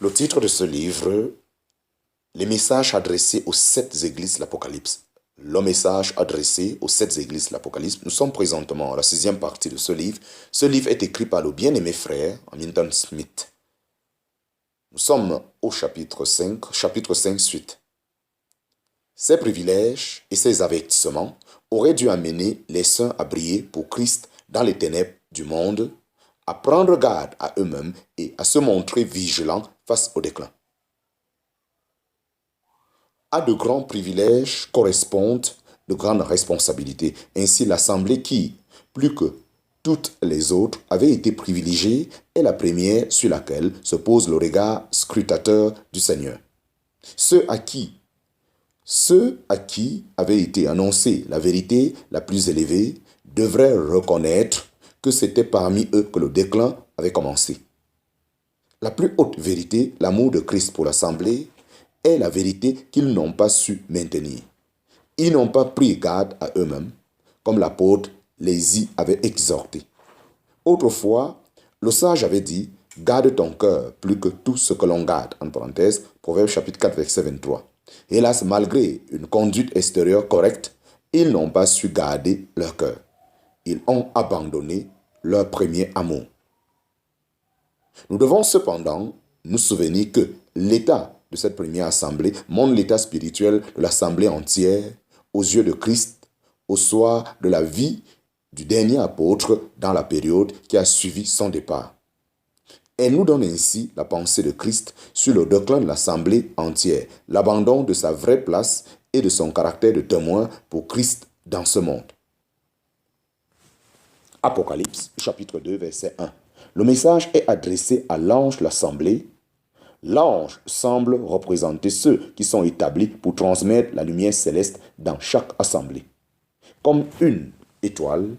Le titre de ce livre, les messages adressés aux 7 églises de l'Apocalypse. Le message adressé aux 7 églises de l'Apocalypse. Nous sommes présentement à la 6e partie de ce livre. Ce livre est écrit par le bien-aimé frère Hamilton Smith. Nous sommes au chapitre 5 suite. Ces privilèges et ces avertissements auraient dû amener les saints à briller pour Christ dans les ténèbres du monde, à prendre garde à eux-mêmes et à se montrer vigilants face au déclin. À de grands privilèges correspondent de grandes responsabilités. Ainsi, l'assemblée qui, plus que toutes les autres, avait été privilégiée est la première sur laquelle se pose le regard scrutateur du Seigneur. Ceux à qui avait été annoncée la vérité la plus élevée devraient reconnaître que c'était parmi eux que le déclin avait commencé. La plus haute vérité, l'amour de Christ pour l'assemblée, est la vérité qu'ils n'ont pas su maintenir. Ils n'ont pas pris garde à eux-mêmes, comme l'apôtre les y avait exhortés. Autrefois, le sage avait dit « Garde ton cœur plus que tout ce que l'on garde », en parenthèse, Proverbe chapitre 4, verset 23. Hélas, malgré une conduite extérieure correcte, ils n'ont pas su garder leur cœur. Ils ont abandonné leur premier amour. Nous devons cependant nous souvenir que l'état de cette première assemblée montre l'état spirituel de l'assemblée entière aux yeux de Christ au soir de la vie du dernier apôtre dans la période qui a suivi son départ. Elle nous donne ainsi la pensée de Christ sur le déclin de l'assemblée entière, l'abandon de sa vraie place et de son caractère de témoin pour Christ dans ce monde. Apocalypse, chapitre 2, verset 1. Le message est adressé à l'ange de l'assemblée. L'ange semble représenter ceux qui sont établis pour transmettre la lumière céleste dans chaque assemblée. Comme une étoile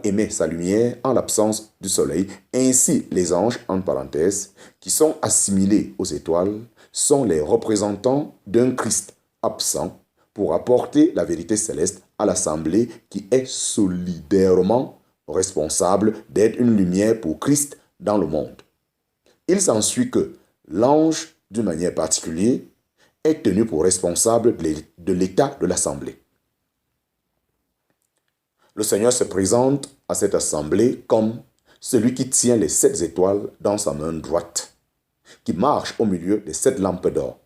émet sa lumière en l'absence du soleil, ainsi les anges, en parenthèse, qui sont assimilés aux étoiles, sont les représentants d'un Christ absent pour apporter la vérité céleste à l'assemblée qui est solidairement responsable d'être une lumière pour Christ dans le monde. Il s'ensuit que l'ange, d'une manière particulière, est tenu pour responsable de l'état de l'assemblée. Le Seigneur se présente à cette assemblée comme celui qui tient les 7 étoiles dans sa main droite, qui marche au milieu des 7 lampes d'or.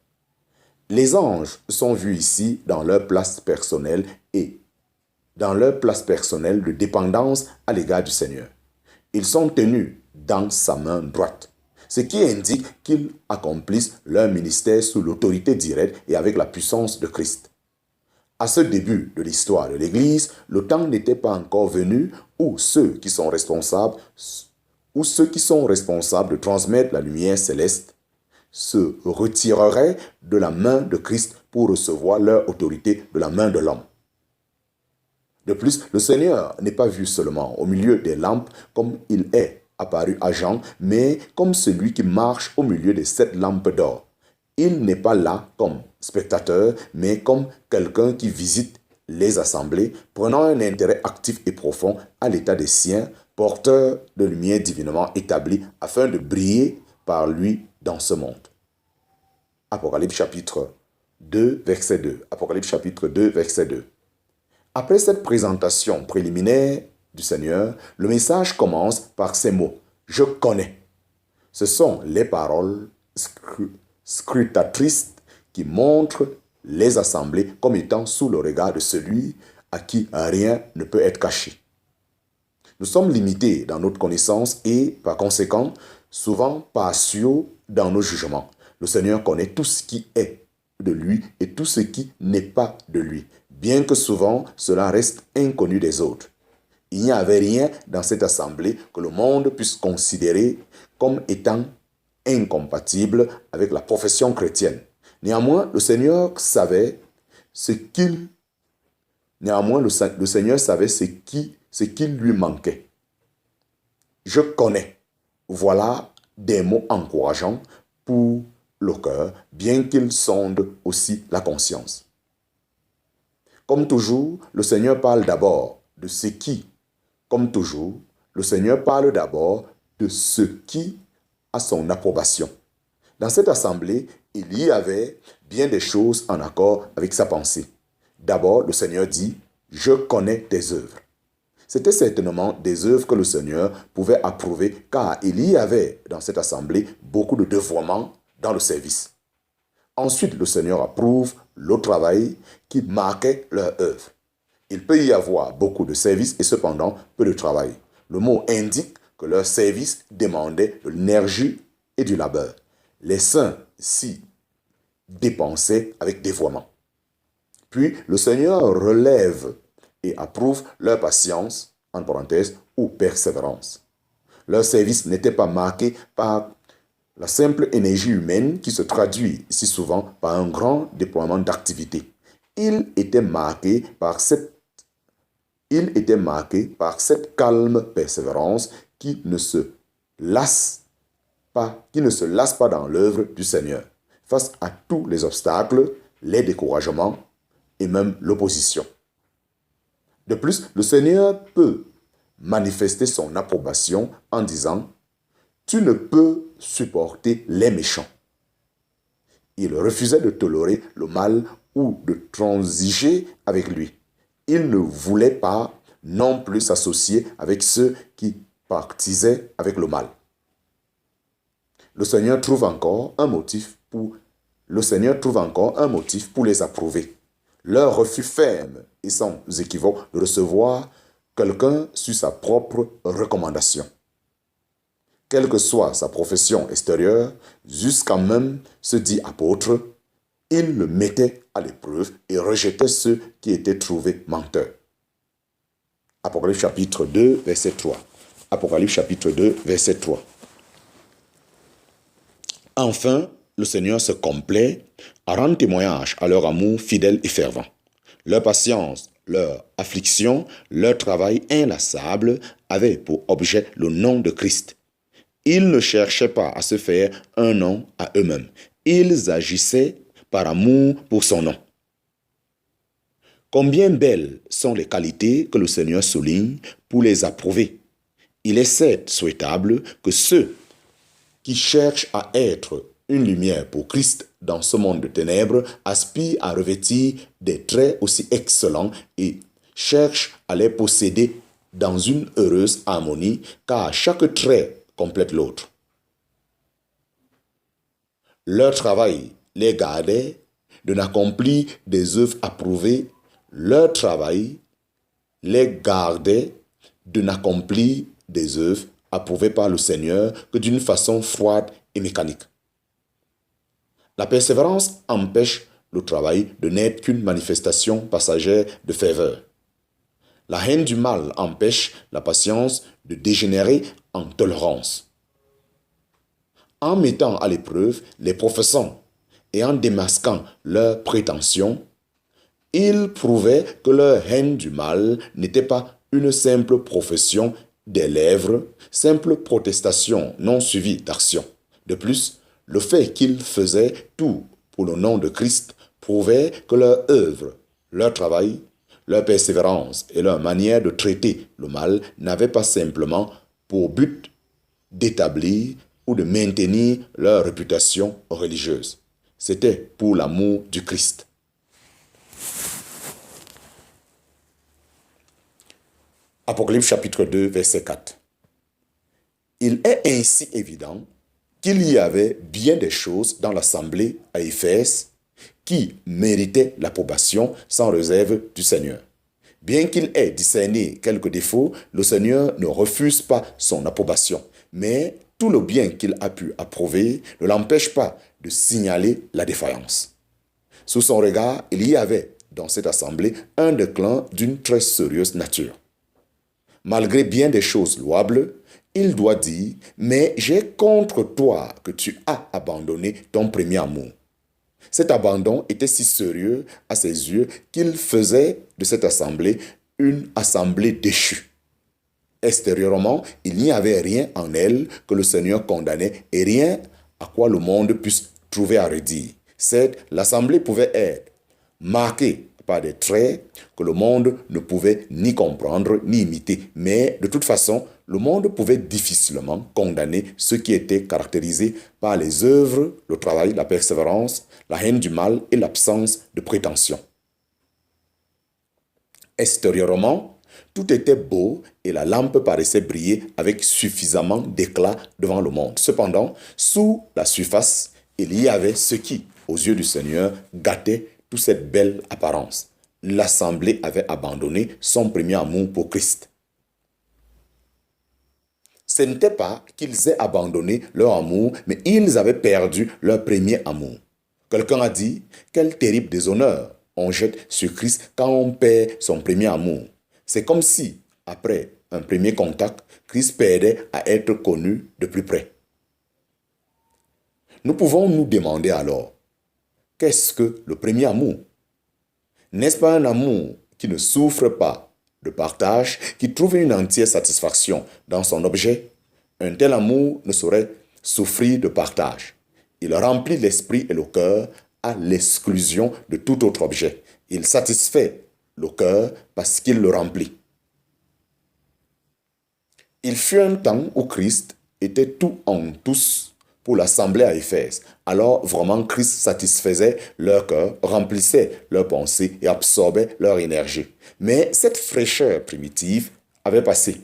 Les anges sont vus ici dans leur place personnelle et dans leur place personnelle de dépendance à l'égard du Seigneur. Ils sont tenus dans sa main droite, ce qui indique qu'ils accomplissent leur ministère sous l'autorité directe et avec la puissance de Christ. À ce début de l'histoire de l'Église, le temps n'était pas encore venu où ceux qui sont responsables de transmettre la lumière céleste se retireraient de la main de Christ pour recevoir leur autorité de la main de l'homme. De plus, le Seigneur n'est pas vu seulement au milieu des lampes comme il est apparu à Jean, mais comme celui qui marche au milieu des 7 lampes d'or. Il n'est pas là comme spectateur, mais comme quelqu'un qui visite les assemblées, prenant un intérêt actif et profond à l'état des siens, porteur de lumière divinement établie afin de briller par lui dans ce monde. Apocalypse chapitre 2, verset 2. Apocalypse chapitre 2, verset 2. Après cette présentation préliminaire du Seigneur, le message commence par ces mots « Je connais ». Ce sont les paroles scrutatrices qui montrent les assemblées comme étant sous le regard de celui à qui rien ne peut être caché. Nous sommes limités dans notre connaissance et, par conséquent, souvent partiaux dans nos jugements. Le Seigneur connaît tout ce qui est de lui et tout ce qui n'est pas de lui, bien que souvent cela reste inconnu des autres. Il n'y avait rien dans cette assemblée que le monde puisse considérer comme étant incompatible avec la profession chrétienne. Néanmoins, le Seigneur savait ce qu'il lui manquait. Je connais. Voilà des mots encourageants pour le cœur, bien qu'ils sondent aussi la conscience. Comme toujours, le Seigneur parle d'abord de ce qui a son approbation. Dans cette assemblée, il y avait bien des choses en accord avec sa pensée. D'abord, le Seigneur dit, « Je connais tes œuvres ». C'était certainement des œuvres que le Seigneur pouvait approuver, car il y avait dans cette assemblée beaucoup de dévouement dans le service. Ensuite, le Seigneur approuve le travail qui marquait leur œuvre. Il peut y avoir beaucoup de service et cependant peu de travail. Le mot indique que leur service demandait de l'énergie et du labeur. Les saints s'y dépensaient avec dévouement. Puis le Seigneur relève et approuve leur patience, en parenthèse, ou persévérance. Leur service n'était pas marqué par la simple énergie humaine qui se traduit si souvent par un grand déploiement d'activité. Il était marqué par cette calme persévérance qui ne se lasse pas dans l'œuvre du Seigneur, face à tous les obstacles, les découragements et même l'opposition. De plus, le Seigneur peut manifester son approbation en disant « Tu ne peux supporter les méchants ». Il refusait de tolérer le mal ou de transiger avec lui. Il ne voulait pas non plus s'associer avec ceux qui partisaient avec le mal. Le Seigneur trouve encore un motif pour les approuver. Leur refus ferme et sans équivoque de recevoir quelqu'un sur sa propre recommandation. Quelle que soit sa profession extérieure, jusqu'à même se dit apôtre, il le mettait à l'épreuve et rejetait ceux qui étaient trouvés menteurs. Apocalypse chapitre 2, verset 3. Apocalypse chapitre 2, verset 3. Enfin, le Seigneur se complaît à rendre témoignage à leur amour fidèle et fervent. Leur patience, leur affliction, leur travail inlassable avaient pour objet le nom de Christ. Ils ne cherchaient pas à se faire un nom à eux-mêmes. Ils agissaient par amour pour son nom. Combien belles sont les qualités que le Seigneur souligne pour les approuver. Il est certes souhaitable que ceux qui cherchent à être une lumière pour Christ dans ce monde de ténèbres aspirent à revêtir des traits aussi excellents et cherchent à les posséder dans une heureuse harmonie, car chaque trait complète l'autre. Leur travail les gardait de n'accomplir des œuvres approuvées. Leur travail les gardait de n'accomplir des œuvres approuvées par le Seigneur que d'une façon froide et mécanique. La persévérance empêche le travail de n'être qu'une manifestation passagère de ferveur. La haine du mal empêche la patience de dégénérer en tolérance. En mettant à l'épreuve les professants et en démasquant leurs prétentions, ils prouvaient que leur haine du mal n'était pas une simple profession des lèvres, simple protestation non suivie d'action. De plus, le fait qu'ils faisaient tout pour le nom de Christ prouvait que leur œuvre, leur travail, leur persévérance et leur manière de traiter le mal n'avaient pas simplement pour but d'établir ou de maintenir leur réputation religieuse. C'était pour l'amour du Christ. Apocalypse chapitre 2, verset 4. Il est ainsi évident qu'il y avait bien des choses dans l'assemblée à Éphèse qui méritaient l'approbation sans réserve du Seigneur. Bien qu'il ait discerné quelques défauts, le Seigneur ne refuse pas son approbation, mais tout le bien qu'il a pu approuver ne l'empêche pas de signaler la défaillance. Sous son regard, il y avait dans cette assemblée un déclin d'une très sérieuse nature. Malgré bien des choses louables, il doit dire « Mais j'ai contre toi que tu as abandonné ton premier amour ». Cet abandon était si sérieux à ses yeux qu'il faisait de cette assemblée une assemblée déchue. Extérieurement, il n'y avait rien en elle que le Seigneur condamnait et rien à quoi le monde puisse trouver à redire. Certes, l'assemblée pouvait être marquée par des traits que le monde ne pouvait ni comprendre ni imiter. Mais de toute façon, le monde pouvait difficilement condamner ceux qui étaient caractérisés par les œuvres, le travail, la persévérance, la haine du mal et l'absence de prétention. Extérieurement, tout était beau et la lampe paraissait briller avec suffisamment d'éclat devant le monde. Cependant, sous la surface, il y avait ce qui, aux yeux du Seigneur, gâtait toute cette belle apparence. L'Assemblée avait abandonné son premier amour pour Christ. Ce n'était pas qu'ils aient abandonné leur amour, mais ils avaient perdu leur premier amour. Quelqu'un a dit, quel terrible déshonneur on jette sur Christ quand on perd son premier amour. C'est comme si, après un premier contact, Christ perdait à être connu de plus près. Nous pouvons nous demander alors, qu'est-ce que le premier amour? N'est-ce pas un amour qui ne souffre pas de partage, qui trouve une entière satisfaction dans son objet? Un tel amour ne saurait souffrir de partage. Il remplit l'esprit et le cœur à l'exclusion de tout autre objet. Il satisfait le cœur parce qu'il le remplit. Il fut un temps où Christ était tout en tous pour l'assemblée à Éphèse. Alors vraiment Christ satisfaisait leur cœur, remplissait leurs pensées et absorbait leur énergie. Mais cette fraîcheur primitive avait passé.